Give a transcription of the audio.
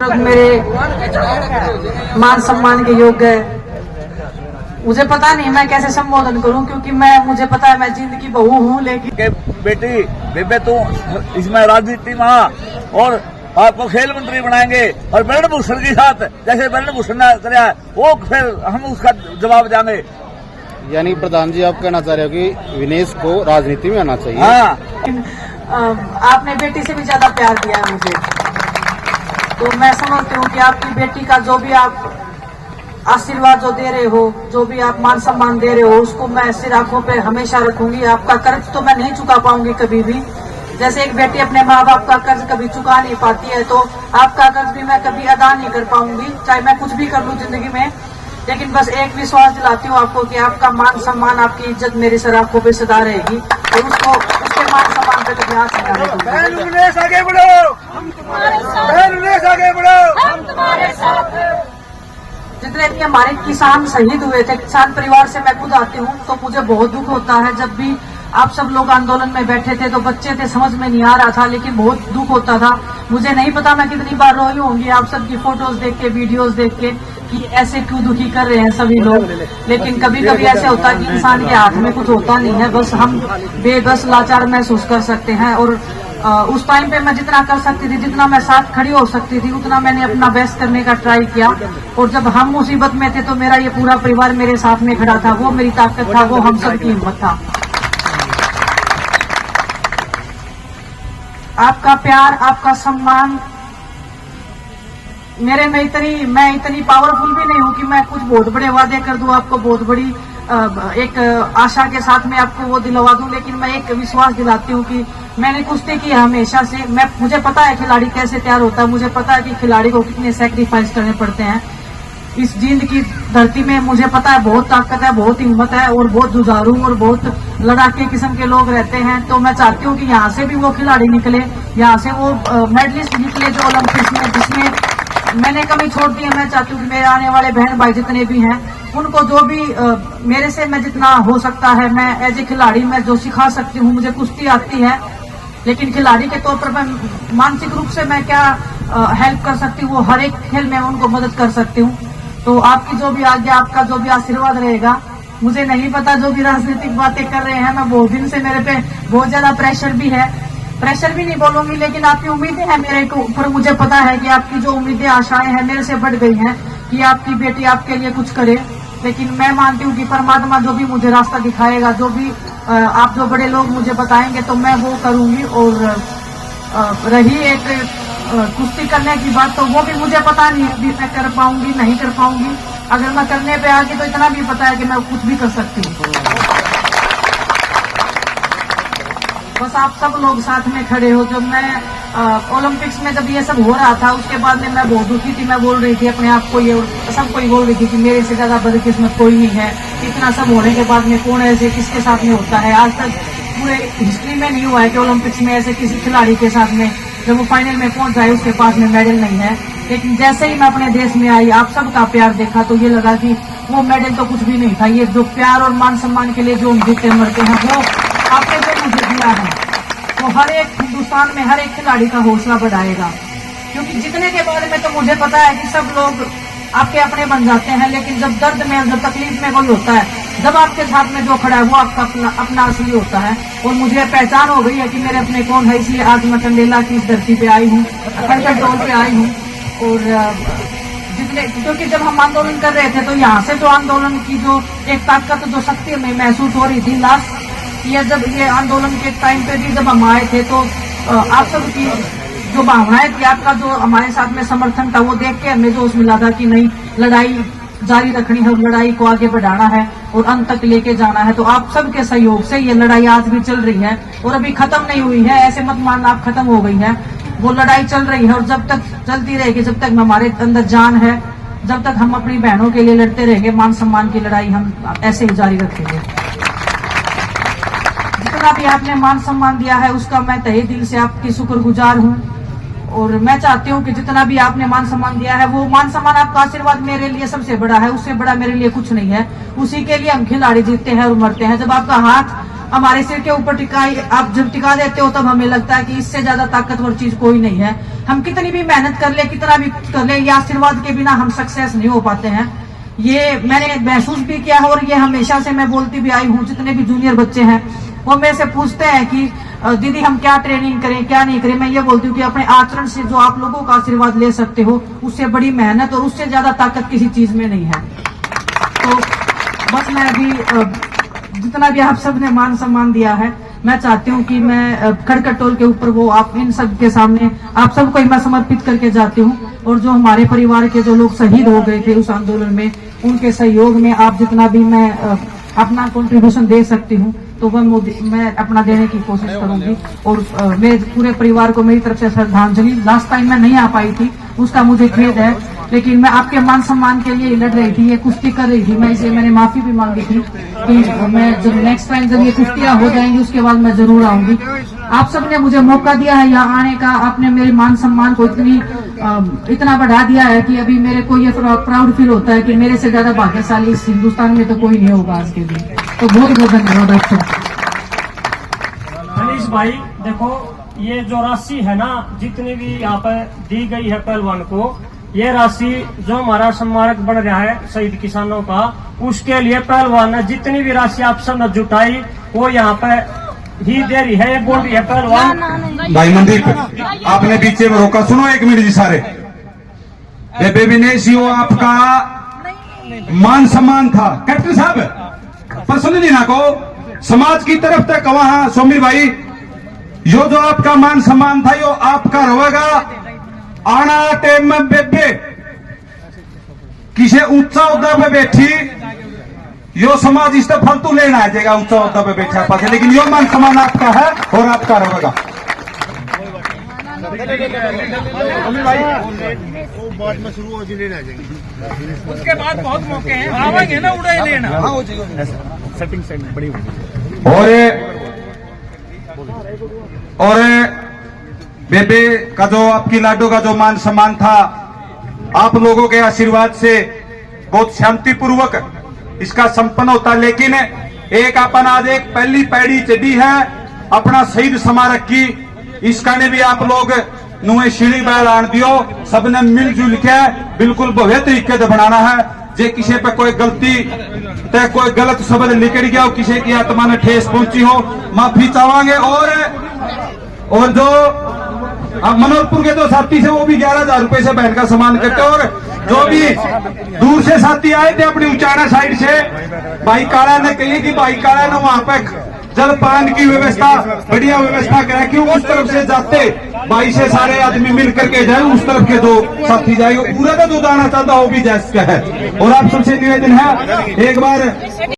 मेरे मान सम्मान के योग्य है। मुझे पता नहीं मैं कैसे संबोधन करूं, क्योंकि मुझे पता है मैं जिंदगी बहू हूं, लेकिन बेटी बेबे तू इसमें राजनीति में और आपको खेल मंत्री बनाएंगे और ब्रह्म भूषण के साथ जैसे ब्रह्म भूषण ने कराया वो फिर हम उसका जवाब देंगे। यानी प्रधान जी आप कहना चाह रहे हो कि विनेश को राजनीति में आना चाहिए। हाँ, आपने बेटी से भी ज्यादा प्यार दिया है मुझे, तो मैं समझती हूँ कि आपकी बेटी का जो भी आप आशीर्वाद जो दे रहे हो, जो भी आप मान सम्मान दे रहे हो, उसको मैं सिर आंखों पे हमेशा रखूंगी। आपका कर्ज तो मैं नहीं चुका पाऊंगी कभी भी। जैसे एक बेटी अपने माँ बाप का कर्ज कभी चुका नहीं पाती है, तो आपका कर्ज भी मैं कभी अदा नहीं कर पाऊंगी, चाहे मैं कुछ भी कर लूँ जिंदगी में। लेकिन बस एक विश्वास दिलाती हूँ आपको कि आपका मान सम्मान, आपकी इज्जत मेरी सर आंखों पे सदा रहेगी और उसको उसके मान सम्मान पे कभी हाथ नहीं आने आगे बढ़ो, हम तुम्हारे साथ हैं। जितने भी हमारे किसान शहीद हुए थे, किसान परिवार से मैं खुद आती हूँ, तो मुझे बहुत दुख होता है। जब भी आप सब लोग आंदोलन में बैठे थे तो बच्चे थे, समझ में नहीं आ रहा था, लेकिन बहुत दुख होता था। मुझे नहीं पता मैं कितनी बार रोई होंगी आप सबकी फोटोज देख के, वीडियोज देख के, कि ऐसे क्यों दुखी कर रहे हैं सभी लोग। लेकिन कभी कभी ऐसे होता है कि इंसान के हाथ में कुछ होता नहीं है, बस हम बेबस लाचार महसूस कर सकते हैं। और उस टाइम पे मैं जितना कर सकती थी, जितना मैं साथ खड़ी हो सकती थी, उतना मैंने अपना बेस्ट करने का ट्राई किया। और जब हम मुसीबत में थे तो मेरा ये पूरा परिवार मेरे साथ में खड़ा था। वो मेरी ताकत था, वो हम सबकी हिम्मत था। आपका प्यार, आपका सम्मान मेरे में मैं इतनी पावरफुल भी नहीं हूं कि मैं कुछ बहुत बड़े वादे कर दूं आपको, बहुत बड़ी एक आशा के साथ में आपको वो दिलवा दूं। लेकिन मैं एक विश्वास दिलाती हूँ कि मैंने कुश्ती की हमेशा से। मुझे पता है खिलाड़ी कैसे तैयार होता है, मुझे पता है कि खिलाड़ी को कितने सैक्रिफाइस करने पड़ते हैं इस जींद की धरती में। मुझे पता है बहुत ताकत है, बहुत हिम्मत है और बहुत जुझारू और बहुत लड़ाके किस्म के लोग रहते हैं। तो मैं चाहती हूँ कि यहाँ से भी वो खिलाड़ी निकले, यहाँ से वो मेडलिस्ट निकले जो ओलंपिक्स में, जिसमें मैंने कमी छोड़ दी है। मैं चाहती हूँ कि मेरे आने वाले बहन भाई जितने भी हैं, उनको जो भी मेरे से मैं जितना हो सकता है, मैं एज ए खिलाड़ी मैं जो सिखा सकती हूँ। मुझे कुश्ती आती है, लेकिन खिलाड़ी के तौर पर मैं मानसिक रूप से मैं क्या हेल्प कर सकती हूँ, वो हर एक खेल में उनको मदद कर सकती हूँ। तो आपकी जो भी आज्ञा, आपका जो भी आशीर्वाद रहेगा। मुझे नहीं पता जो भी राजनीतिक बातें कर रहे हैं, मैं बहुत दिन से मेरे पे बहुत ज्यादा प्रेशर भी है, प्रेशर भी नहीं बोलूंगी, लेकिन आपकी उम्मीदें हैं मेरे ऊपर। मुझे पता है कि आपकी जो उम्मीदें, आशाएं हैं मेरे से बढ़ गई हैं कि आपकी बेटी आपके लिए कुछ करे। लेकिन मैं मानती हूँ कि परमात्मा जो भी मुझे रास्ता दिखाएगा, जो भी आप जो बड़े लोग मुझे बताएंगे, तो मैं वो करूंगी। और रही एक कुश्ती करने की बात, तो वो भी मुझे पता नहीं अभी मैं कर पाऊंगी नहीं कर पाऊंगी। अगर मैं करने पे आ गई तो इतना भी पता है कि मैं कुछ भी कर सकती हूँ। बस आप सब लोग साथ में खड़े हो। जब मैं ओलंपिक्स में जब ये सब हो रहा था, उसके बाद में मैं बहुत दुखी थी। मैं बोल रही थी अपने आप को, ये सबको ही बोल रही थी कि मेरे से ज्यादा बदकिस्मत कोई नहीं है। इतना सब होने के बाद में कौन ऐसे किसके साथ में होता है। आज तक पूरे हिस्ट्री में नहीं हुआ है कि ओलंपिक्स में ऐसे किसी खिलाड़ी के साथ में जब वो फाइनल में पहुंच जाए उसके पास में मेडल नहीं है। लेकिन जैसे ही मैं अपने देश में आई, आप सबका प्यार देखा, तो ये लगा कि वो मेडल तो कुछ भी नहीं था। ये जो प्यार और मान सम्मान के लिए जो हम जीते मरते हैं, वो आपने जो मुझे दिया है, वो हर एक हिंदुस्तान में हर एक खिलाड़ी का हौसला बढ़ाएगा। क्योंकि जीतने के बारे में तो मुझे पता है कि सब लोग आपके अपने बन जाते हैं, लेकिन जब दर्द में, जब तकलीफ में कोई होता है, जब आपके साथ में जो खड़ा है वो आपका अपना असली होता है। और मुझे पहचान हो गई है कि मेरे अपने कौन है, इसलिए आज मैं कंडेला की इस धरती पे आई हूँ, कंट्रोल पे आई हूँ। और क्योंकि जब हम आंदोलन कर रहे थे, तो यहाँ से जो आंदोलन की जो एक ताकत, जो शक्ति हमें महसूस हो रही थी लास्ट ईयर, जब ये आंदोलन के टाइम पे भी जब हम आए थे, तो आप सबकी जो भावनाएं थी, आपका जो हमारे साथ में समर्थन था, वो देख के हमें जोश मिला था कि नहीं, लड़ाई जारी रखनी है और लड़ाई को आगे बढ़ाना है और अंत तक लेके जाना है। तो आप सबके सहयोग से ये लड़ाई आज भी चल रही है और अभी खत्म नहीं हुई है। ऐसे मत मानना आप खत्म हो गई है, वो लड़ाई चल रही है और जब तक चलती रहेगी, जब तक हमारे अंदर जान है, जब तक हम अपनी बहनों के लिए लड़ते रहेंगे, मान सम्मान की लड़ाई हम ऐसे ही जारी रखेंगे। जितना भी आपने मान सम्मान दिया है, उसका मैं तहे दिल से आपकी शुक्रगुजार हूँ। और मैं चाहती हूँ कि जितना भी आपने मान सम्मान दिया है, वो मान सम्मान, आपका आशीर्वाद मेरे लिए सबसे बड़ा है। उससे बड़ा मेरे लिए कुछ नहीं है। उसी के लिए हम खिलाड़ी जीतते हैं और मरते हैं। जब आपका हाथ हमारे सिर के ऊपर टिकाई आप जब टिका देते हो तब हमें लगता है कि इससे ज्यादा ताकतवर चीज कोई नहीं है। हम कितनी भी मेहनत कर ले, कितना भी कर ले, ये आशीर्वाद के बिना हम सक्सेस नहीं हो पाते हैं। ये मैंने महसूस भी किया है और ये हमेशा से मैं बोलती भी आई हूँ। जितने भी जूनियर बच्चे हैं वो मेरे से पूछते हैं कि दीदी हम क्या ट्रेनिंग करें, क्या नहीं करें। मैं ये बोलती हूँ कि अपने आचरण से जो आप लोगों का आशीर्वाद ले सकते हो, उससे बड़ी मेहनत और उससे ज्यादा ताकत किसी चीज में नहीं है। तो बस मैं अभी जितना भी आप सबने मान सम्मान दिया है, मैं चाहती हूँ कि मैं खड़कटोल के ऊपर वो आप इन सब के सामने आप सबको मैं समर्पित करके जाती हूँ। और जो हमारे परिवार के जो लोग शहीद हो गए थे उस आंदोलन में, उनके सहयोग में आप जितना भी मैं अपना कंट्रीब्यूशन दे सकती हूँ तो वह मैं अपना देने की कोशिश करूंगी। और मेरे पूरे परिवार को मेरी तरफ से श्रद्धांजलि। लास्ट टाइम मैं नहीं आ पाई थी, उसका मुझे खेद है, लेकिन मैं आपके मान सम्मान के लिए लड़ रही थी, ये कुश्ती कर रही थी। मैं इसलिए मैंने माफी भी मांगी थी कि मैं जब नेक्स्ट टाइम जब ये कुश्तियां हो जाएंगी उसके बाद मैं जरूर आऊंगी। आप सबने मुझे मौका दिया है यहाँ आने का, आपने मेरे मान सम्मान को इतना बढ़ा दिया है कि अभी मेरे को ये प्राउड फील होता है कि मेरे से ज्यादा भाग्यशाली इस हिंदुस्तान में तो कोई नहीं होगा आज के दिन। तो बहुत बहुत धन्यवाद आप सब। मनीष भाई देखो, ये जो राशि है ना जितनी भी यहाँ पर दी गई है पहलवान को, ये राशि जो हमारा स्मारक बन रहा है शहीद किसानों का, उसके लिए पहलवान ने जितनी भी राशि आप सब ने जुटाई वो यहाँ पे ही दे रही है। ये बोल रही है पहलवान। भाई मनदीप आपने पीछे में रोका, सुनो एक मिनट जी सारे। बेबे विनेश यो आपका मान सम्मान था। कैप्टन साहब पर्सनली ना को समाज की तरफ तक वहां सोमीर भाई, यो जो आपका मान सम्मान था यो आपका रहेगा। आना टाइम में बेबे किसी ऊंचा उद्दा पे बैठी, यो समाज इस तरह फालतू लेना आ जाएगा ऊंचा उद्दा पे बैठा पास, लेकिन यो मान सम्मान आपका है और आपका रहेगा। उसके बाद बहुत मौके हैं, आवेंगे ना उड़े लेना। और बेबे का जो आपकी लाडो का जो मान सम्मान था, आप लोगों के आशीर्वाद से बहुत शांतिपूर्वक इसका संपन्न होता। लेकिन एक अपन आज एक पहली पैड़ी चढ़ी है अपना शहीद स्मारक की, इसका ने भी आप लोग नुए सीढ़ी बैल आन दियो, सबने मिलजुल के बिल्कुल भव्य तरीके से बनाना है। जे किसी पे कोई गलती ते कोई गलत शब्द निकल गया हो, किसी की आत्मा में ठेस पहुंची हो, माफी चाहेंगे। और जो मनोहरपुर के जो साथी से वो भी 11,000 रुपए से बैठ का सामान करते। और जो भी दूर से साथी आए थे अपनी उचाना साइड से, भाई काला ने कही कि भाई काला ने वहां पे जलपान की व्यवस्था बढ़िया व्यवस्था करा, क्यों उस तरफ से जाते भाई से सारे आदमी मिल करके जाए, उस तरफ के जो साथी जाएंगे पूरा का जो दाना चाहता वो भी जाए है। और आप सबसे निवेदन है एक बार